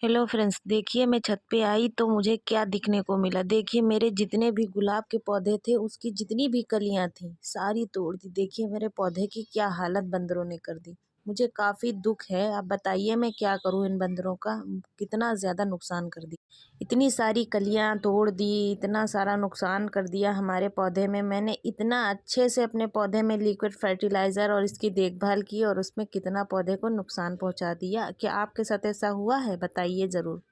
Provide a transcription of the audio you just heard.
Hello friends, देखिए मैं छत पे आई तो मुझे क्या दिखने को मिला। देखिए मेरे जितने भी गुलाब के पौधे थे उसकी जितनी भी कलियां थी सारी तोड़ दी। देखिए मेरे पौधे की क्या हालत बंदरों ने कर दी। मुझे काफ़ी दुख है। आप बताइए मैं क्या करूं इन बंदरों का। कितना ज़्यादा नुकसान कर दी। इतनी सारी कलियां तोड़ दी, इतना सारा नुकसान कर दिया हमारे पौधे में। मैंने इतना अच्छे से अपने पौधे में लिक्विड फर्टिलाइज़र और इसकी देखभाल की और उसमें कितना पौधे को नुकसान पहुंचा दिया। क्या आपके साथ ऐसा हुआ है? बताइए ज़रूर।